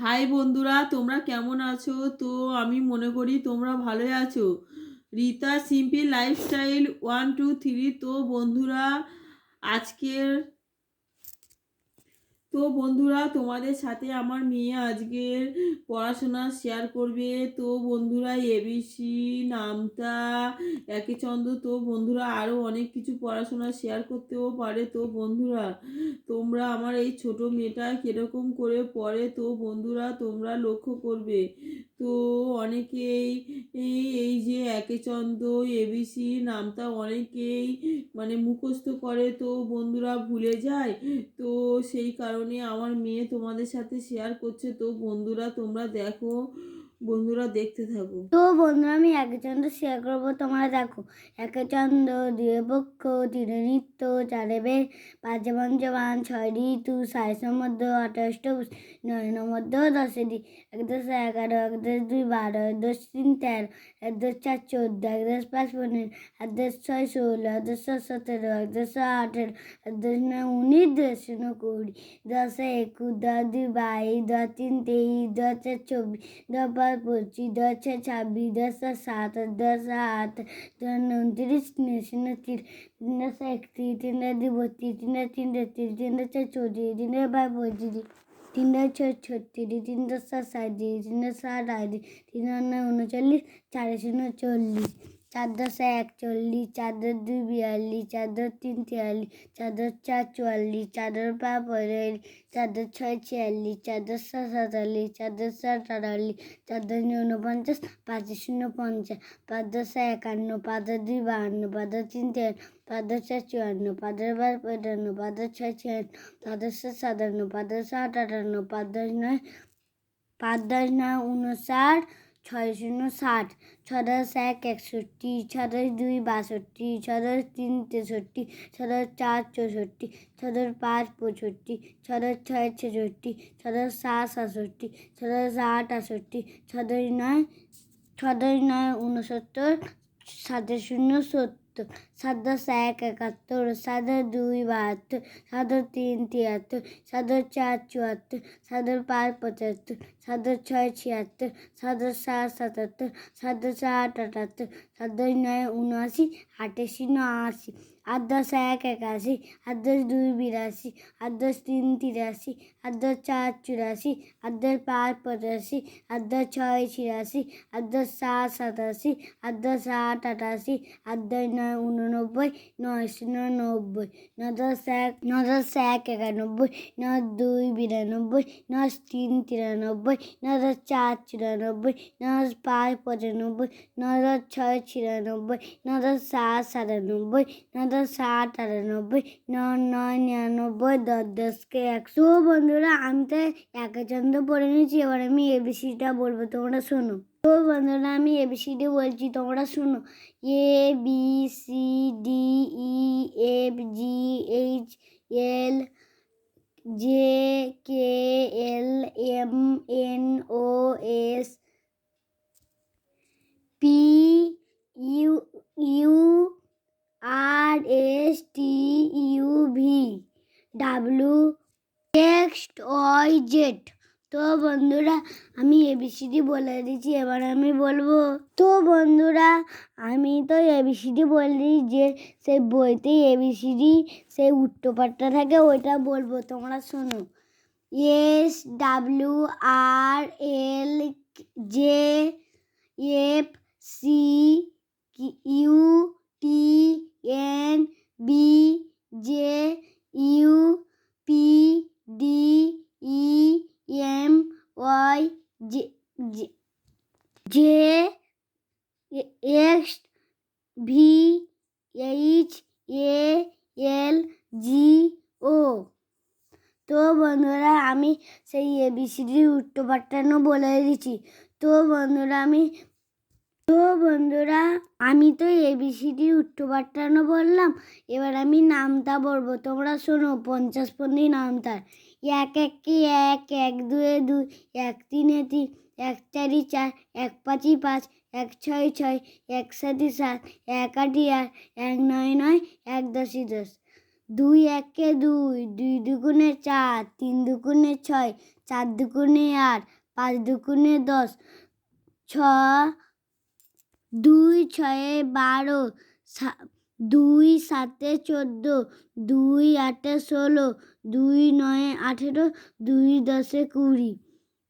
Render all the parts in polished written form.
High বন্ধুরা, তোমরা কেমন আছো? তো আমি মনে করি তোমরা ভালোই আছো। Rita simple lifestyle 1 2 3। তো বন্ধুরা, আজকের তোমাদের সাথে আমার মেয়ে আজকের পড়াশোনা শেয়ার করবে। তো বন্ধুরা, এবিসি, নামতা, একে চন্দ্র, তো বন্ধুরা আরও অনেক কিছু পড়াশোনা শেয়ার করতেও পারে। তো বন্ধুরা, তোমরা আমার এই ছোট মেয়েটা কীরকম করে পড়ে, তো বন্ধুরা তোমরা লক্ষ্য করবে। তো অনেকেই এই যে একে চন্দ্র, এবিসি, নামতা অনেকেই মুখস্থ করে, তো বন্ধুরা ভুলে যায়। তো সেই কারণে আমার মেয়ে তোমাদের সাথে শেয়ার করছে। তো বন্ধুরা তোমরা দেখো, বন্ধুরা দেখতে থাকো। তো বন্ধুরা, আমি একচন্দ্র শেয়ার করবো, তোমরা দেখো। একচন্দ্র, দুয়ে পক্ষ, তিনে নৃত্য, চারে বেদ, পাঁচে পঞ্চবান, ছয় ঋতু, সায় সমুদ্র, আঠাশটা নয়ন মধ্য, দশে দি, ১ + ১ = ১, ১ + ২ = ১২, ১ + ৩ = ১৩, ১ + ৪ = ১৪, ১ + ৫ = ১৫, ১ + ৬ = ১৬, ১ + ৭ = ১৭, ১ + ৮ = ১৮, ১ + ৯ = ১৯, ১ + ২০ = ২০, ১ + ১ = ২১, ২ + ৩ = ২৩, ২ + ৪ = ২৪, ২ + ৫ = ২৫, ২ + ৬ = ২৬, ২ + ৭ = ২৭, ২ + ৮ = ২৯, ৩ × ৩ = ৩১, ৩ × ৩ = ৩১, ৩ × ২ = ৩২, ৩ × ৩ = ৩৩, ৩ × ৪ = ৩৪, ৩ × ৫ = ৩৫, ৩ × ৬ = ৩৬, ৩ × ৭ = ৩৭, ৩ × ৮ = ৩৮, ৩ × ৯ = ৩৯, ৪ × ০ = ৪০, ৪ × ১ = ৪০, ৪ × ২ = ৪২, ৪ × ৩ = ৪৩, ৪ × ৪ = ৪৪, ৪ × ৫ = ৪৫, ৪ × ৬ = ৪৬, ৪ × ৭ = ৪৭, ৪ × ৮ = ৪৮, ৪ × ৯ = ৪৯, ৫ × ০ = ৫০, ৫ × ১ = ৫১, ৫ × ২ = ৫২, ৫ × ৩ = ৫৩, ৫ × ৪ = ৫৪, ৫ × ৫ = ৫৫, ৫ × ৬ = ৫৬, ৫ × ৭ = ৫৭, ৫ × ৮ = ৫৮, ৫ × ৯ = ৫ × ৬ = ৬০, ৬ × ১ = ৬১, ৬ × ২ = ৬২, ৬ × ৩ = ৬৩, ৬ × ৪ = ৬৪, ৬ × ৫ = ৬৫, ৬ × ৬ = ৬৬, ৬ × ৭ = ৬৭, ৬ × ৮ = ৬৮, ৬ × ৯ = ৬৯, ৭ × ০ = ৭০, ৭ + ১ = ৭১, ৭ × ২ = ৭২, ৭ × ৩ = ৭৩, ৭ × ৪ = ৭৪, ৭ × ৫ = ৭৫, ৭ × ৬ = ৭৬, ৭ × ৭ = ৭৭, ৭ × ৮ = ৭৮, ৭ × ৯ = ৭৯, ৮ × ০ = ৮০, ৮ + ১ = ৮১, ৮ + ২ = ৮২, ৮ + ৩ = ৮৩, ৮ + ৪ = ৮৪, ৮ + ৫ = ৮৫, ৮ + ৬ = ৮৬, ৮ + ৭ = ৮৭, ৮ + ৮ = ৮৮, ৮ + ৯ = ৮৯, ৯ × ০ = ৯০, ৯ + ১ = ৯১, ৯২, ৯ × ২ = ৯২, ৯ × ৩ = ৯৩, ৯ × ৪ = ৯৪, ৯ × ৫ = ৯৫, ৯ × ৬ = ৯৬, ৯ × ৭ = ৯৭, ৯ × ৮ = ৯৮, ৯ × ৯ = ৯৯, ১০ × ১০০। তো বন্ধুরা, আমি তো একচন্দ্র পড়ে নিয়েছি, এবার আমি এবিসিটা বলবো, তোমরা শোনো। তো বন্ধুরা, আমি এবিসিডি বলছি, তোমরা শোনো। A B C D E F G H L J K L M N O S P U U R S T U V W X Y Z. তো বন্ধুরা, আমি এবিসিডি বলে দিচ্ছি, এবার আমি বলবো। তো বন্ধুরা, আমি তো এবিসিডি বলি, যে সেই বইতে এবিসিডি সেই উল্টোপাট্টা থাকে, ওইটা বলবো, তোমরা শোনো। S W R L J F C U T N B J U P D E M Y J X V H A L G O. তো বন্ধুরা, আমি সেই এবিসিডির উল্টোপাট্টানো বলে দিচ্ছি। তো বন্ধুরা, আমি তো এবিসিডির উল্টোপাট্টানো বললাম, এবার আমি নামতা বলবো, তোমরা শোনো। ৫০ নামতা: ১ × ১ = ১, ১ × ২ = ২, ১ × ৩ = ৩, ১ × ৪ = ৪, ১ × ৫ = ৫, ১ × ৬ = ৬, ১ × ৭ = ৭, ১ × ৮ = ৮, ১ × ৯ = ৯, ১ × ১০ = ১০, দুই একে দুই, দুই দুগুণে চার, তিন দুগুণে ছয়, চার দুগুণে আট, পাঁচ দুগুণে 10, দুই ছয়ে 12, দুই সাতে 14, দুই আটে 16, দুই নয়ে 18, দুই দশে 20,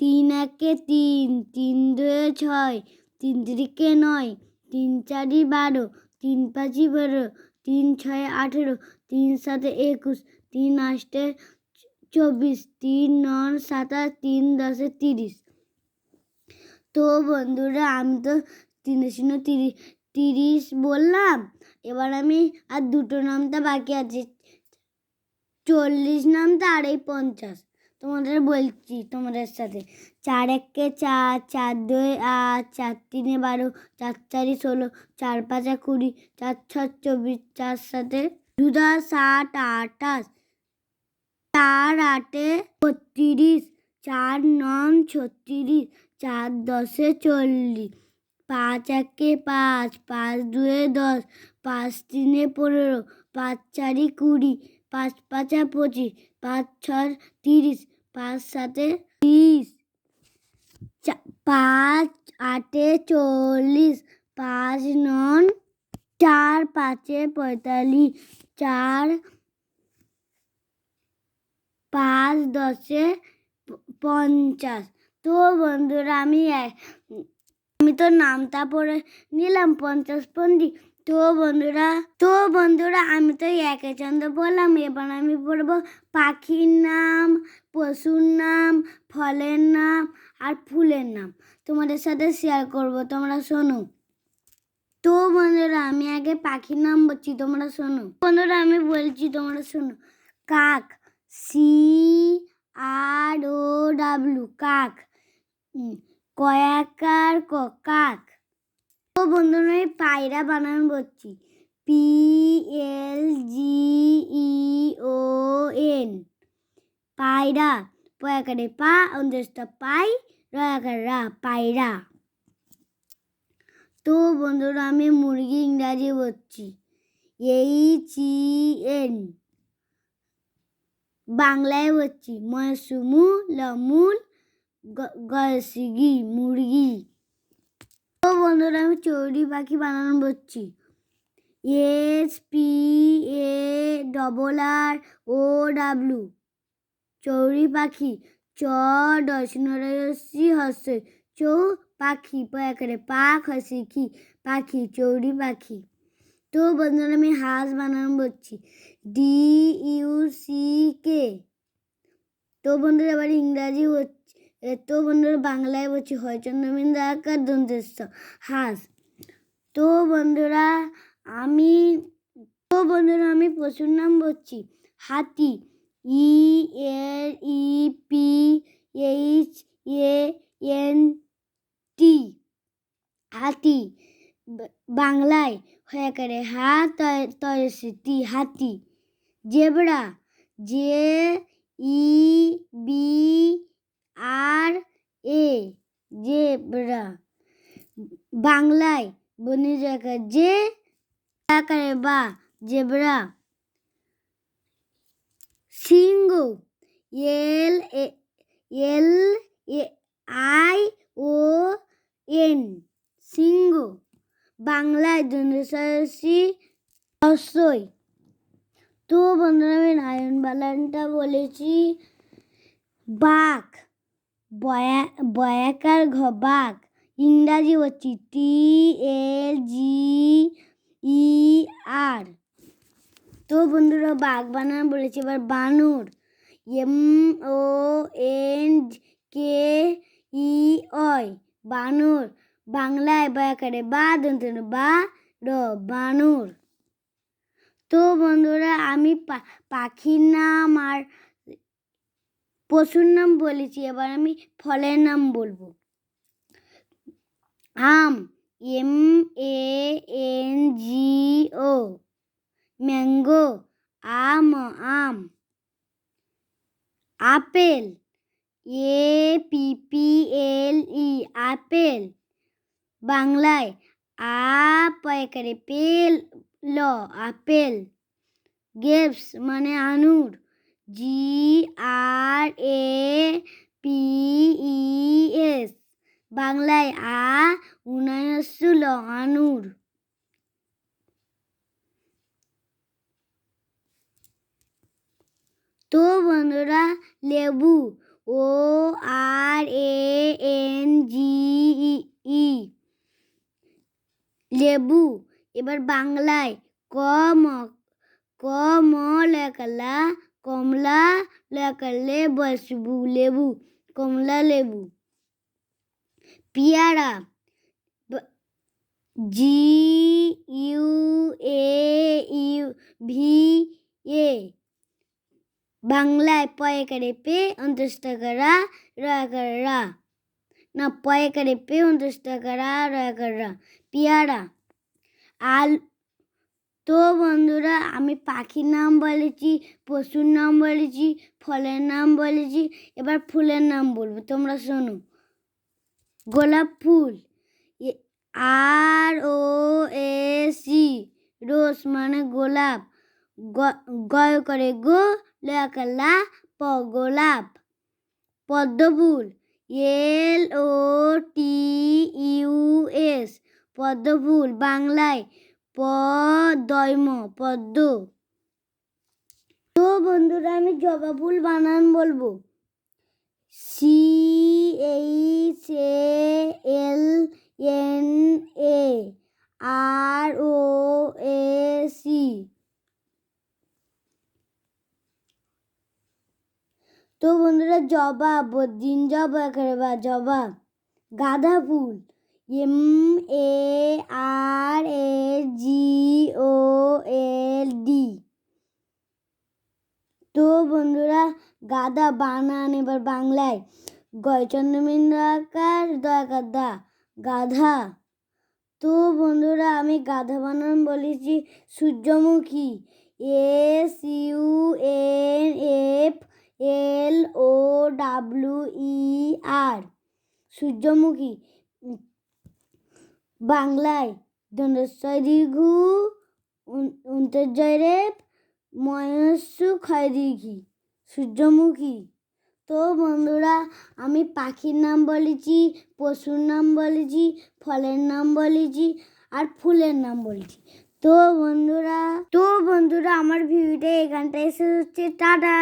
তিন একে তিন, তিন দুয়ে 6, তিন তিরিকে 9, তিন চারি 12, তিন পাঁচি 12, তিন ছয়ে 18, তিন সাতে 21, তিন আষ্টে 24, তিন নয় 27, তিন দশে 30। তো বন্ধুরা আমি তো 30 বললাম। এবার আমি আর দুটো নামটা বাকি আছে, 40 নামটা আর এই 50 তোমাদের বলছি তোমাদের সাথে। 4 একে 4, 4 দুয়ে 8, 4 তিনে 12, 4 চারি 16, 4 পাঁচা 20, 4 ছয় 24, 4 সাতে 2 10 60 28, 4 আটে 32, 4 9 36, 4 10 40, 5 একে 5, 5 দুয়ে 10, 5 তিনে 15, 5 চারি 20, 5 পাঁচা 25, 5 ছয় 30, 5 সাতে 30, 5 আটে 40, 5 9 4 পাঁচে 45, 4 5 10 50। তো বন্ধুরা আমি তো নামটা পড়ে নিলাম 50 পন্ডি। তো বন্ধুরা আমি তো একে ছন্দ বললাম। এবার আমি পড়বো পাখির নাম, পশুর নাম, ফলের নাম আর ফুলের নাম তোমাদের সাথে শেয়ার করব, তোমরা শোনো। তো বন্ধুরা আমি আগে পাখির নাম বলছি, তোমরা শোনো। বন্ধুরা আমি বলছি, তোমরা শোনো। কাক, CROW, কাক। কয়াকার কাক। তো বন্ধুরা আমি পায়রা বানান বলছি, PLGEON, পায়রা। পয়াকারে পা, অন্তস্থ পাই, রয়াকার রা, পায়রা। তো বন্ধুরা আমি মুরগি ইংরাজি বলছি, HEN, বাংলায় বলছি ময়সুমু লমুল গলসিগি, মুরগি। তো বন্ধুরা আমি চড়ুই পাখি বানানো বলছি, SPARROW, চড়ুই পাখি। CHORSI, চৌ পাখি, পয়াকারে পাখ হসিকি, পাখি, চড়ুই পাখি। তো বন্ধুরা আমি হাঁস বানানো বলছি, DUCK। তো বন্ধুরা এবার ইংরাজি হচ্ছে, তো বন্ধুরা বাংলায় বলছি হয় চন্দ্রবিন্দু আকার দন্তেশ্ব, হাঁস। তো বন্ধুরা আমি পশুর নাম বলছি, হাতি, ELEPHANT, হাতি। বাংলায় হয়ে করে তয়সিটি, হাতি। Zebra, JEBRA, zebra. বাংলায় বনি জায়গা যে আকারে বা, জেব্রা। সিংহ, LION, সিংহ। বাংলায় দন্তস্বরী অশ্বই। তো বন্ধুরা আমি নয়ন বালানটা বলেছি, বাঘ, বয়াকার বাঘ। ইংরাজি হচ্ছে TLGER। তো বন্ধুরা বাঘ বানানো বলেছি। এবার বানর, MONKEY, বানর। বাংলায় বয়াকারে বা, দন্তন বা, র, বানর। তো বন্ধুরা আমি পাখির নাম আর পশুর নাম বলেছি। এবার আমি ফলের নাম বলবো। আম, MANGO, ম্যাঙ্গো, আম। Apple, APPLE, apple. বাংলায় পয়াকারে পেল, ল, আপেল। গ্রেপস মানে আঙুর, GRAPES, বাংলায় উনায়সুল আনুর। তো বন্ধুরা লেবু, ORANGE, লেবু। এবার বাংলায় কম লেখালা কমলা লেখালে বসবু, লেবু, কমলা লেবু। পেয়ারা, GUAVA, বাংলায় পয়কারে পে 29 টাকা রা রা, না পয়কারে পে 29 টাকা রা রা, পেয়ারা। তো বন্ধুরা আমি পাখির নাম বলেছি, পশুর নাম বলেছি, ফলের নাম বলেছি, এবার ফুলের নাম বলবো, তোমরা শোনো। গোলাপ ফুল, ROSE, রোজ মানে গোলাপ, গয় করে গো লেখালা গোলাপ। পদ্ম ফুল, LOTUS, পদ্ম ফুল, বাংলায় পদ্ম, পদ্ম। তো বন্ধুরা আমি জবা ফুল বানান বলবো, CHALNAROSE। তো বন্ধুরা জবা, বদিন জবা করে বা জবা। গাঁদা ফুল, MARAGOLD। তো বন্ধুরা গাদা বানান এবার বাংলায় গয়চন্দ্রমিন্দাকার দয়াকার দা, গাধা। তো বন্ধুরা আমি গাধা বানান বলেছি সূর্যমুখী, SUNFLOWER, সূর্যমুখী। বাংলায় দন্তস্বয় দীর্ঘ অন্তর্জয় রেপ ময়স্যু ক্ষয় দীর্ঘী, সূর্যমুখী। তো বন্ধুরা আমি পাখির নাম বলেছি, পশুর নাম বলেছি, ফলের নাম বলেছি, আর ফুলের নাম বলেছি। তো বন্ধুরা আমার ভিডিওটা এখানটায় শেষ হচ্ছে, টাটা।